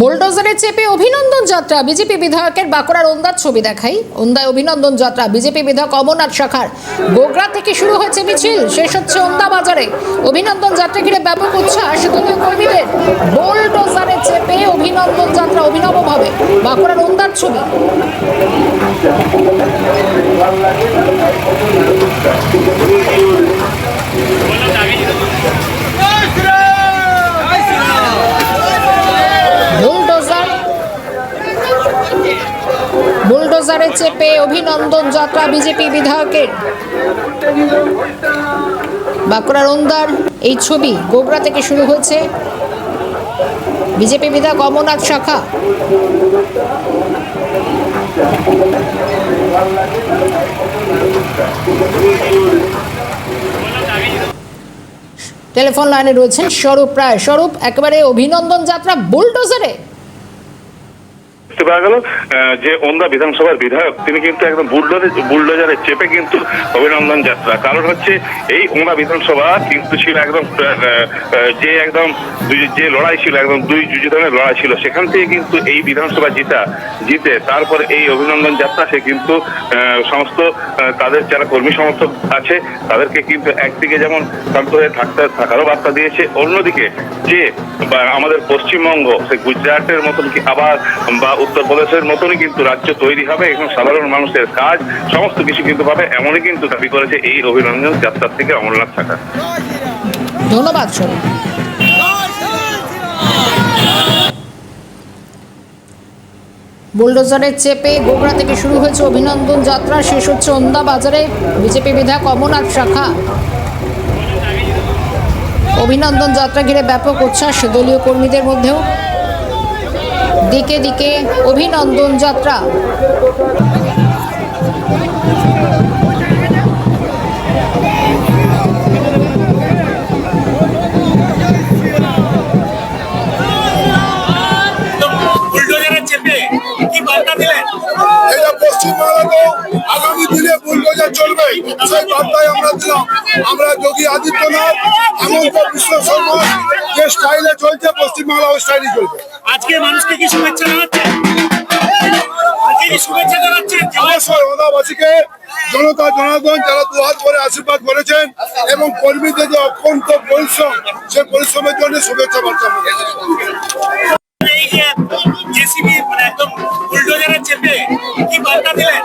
বুলডোজারে চেপে অভিনন্দন যাত্রা বিজেপি বিধায়কের বাঁকুড়ার ওন্দার ছবি দেখাই। ওন্দায় অভিনন্দন যাত্রা বিজেপি বিধায়ক অমরনাথ শাখার গোগরা থেকে শুরু হয়েছে মিছিল, শেষ হচ্ছে ওন্দা বাজারে। অভিনন্দন যাত্রা ঘিরে ব্যাপক উচ্ছ্বাস দলীয় কর্মীদের। বুলডোজারে চেপে অভিনন্দন যাত্রা অভিনবভাবে বাঁকুড়ার ওন্দার ছবি। বুলডোজারে চেপে অভিনন্দন যাত্রা বিজেপি বিধায়কের। বাঁকুড়ার ওন্দার এই ছবি গোগরা থেকে শুরু হয়েছে। বিজেপি বিধায়ক অমরনাথ শাখা টেলিফোন লাইনে রয়েছেন স্বরূপ রায়। স্বরূপ, একেবারে অভিনন্দন যাত্রা বুলডোজারে। পাওয়া গেল যে ওন্দা বিধানসভার বিধায়ক তিনি কিন্তু একদম বুলডোজারে চেপে কিন্তু অভিনন্দন যাত্রা। কারণ হচ্ছে এই ওন্দা বিধানসভা কিন্তু ছিল একদম যে লড়াই ছিল, একদম দুই যুযুধানের লড়াই ছিল, সেখান থেকে কিন্তু এই বিধানসভা জিতে তারপর এই অভিনন্দন যাত্রা সে কিন্তু সমস্ত তাদের যারা কর্মী সমর্থক আছে তাদেরকে কিন্তু একদিকে যেমন শান্ত হয়ে থাকারও বার্তা দিয়েছে, অন্যদিকে যে আমাদের পশ্চিমবঙ্গ সে গুজরাটের মতন কি আবার বা উত্তরপ্রদেশের মতনই কিন্তু রাজ্য তৈরি হবে, এখন সাধারণ মানুষের কাজ সমস্ত কিছু কিন্তু পাবে, এমনই কিন্তু দাবি করেছে এই অভিনন্দন যাত্রা থেকে অমরনাথ শাখা। ধন্যবাদ স্বরূপ। বুলডোজারে চেপে গোগরা থেকে শুরু হয়েছে অভিনন্দন যাত্রা, শেষ হচ্ছে ওন্দা বাজারে। বিজেপি বিধায়ক অমরনাথ শাখা। অভিনন্দন যাত্রা ঘিরে ব্যাপক উচ্ছ্বাস দলীয় কর্মীদের মধ্যেও। দিকে দিকে অভিনন্দন যাত্রা। এটা পশ্চিমবাংলাতে আগামী দিনে বুলডোজার চলবে, সেই বার্তায় আমরা দিলাম। আমরা যোগী আদিত্যনাথ, হেমন্ত বিশ্ব শর্মা যে স্টাইলে চলছে পশ্চিমবাংলা ওই স্টাইলে চলবে। আজকে মানুষকে কি শুভেচ্ছা জানাচ্ছেন? অবশ্যই ওদাবাসীকে জনতা জনার্দন যারা দুহাত করে আশীর্বাদ করেছেন এবং কর্মীদের যে অত্যন্ত পরিশ্রম, সেই পরিশ্রমের জন্য শুভেচ্ছা বার্তা। এই যে জেসিবি মানে একদম বুলডোজারে চেপে কি বার্তা দিলেন?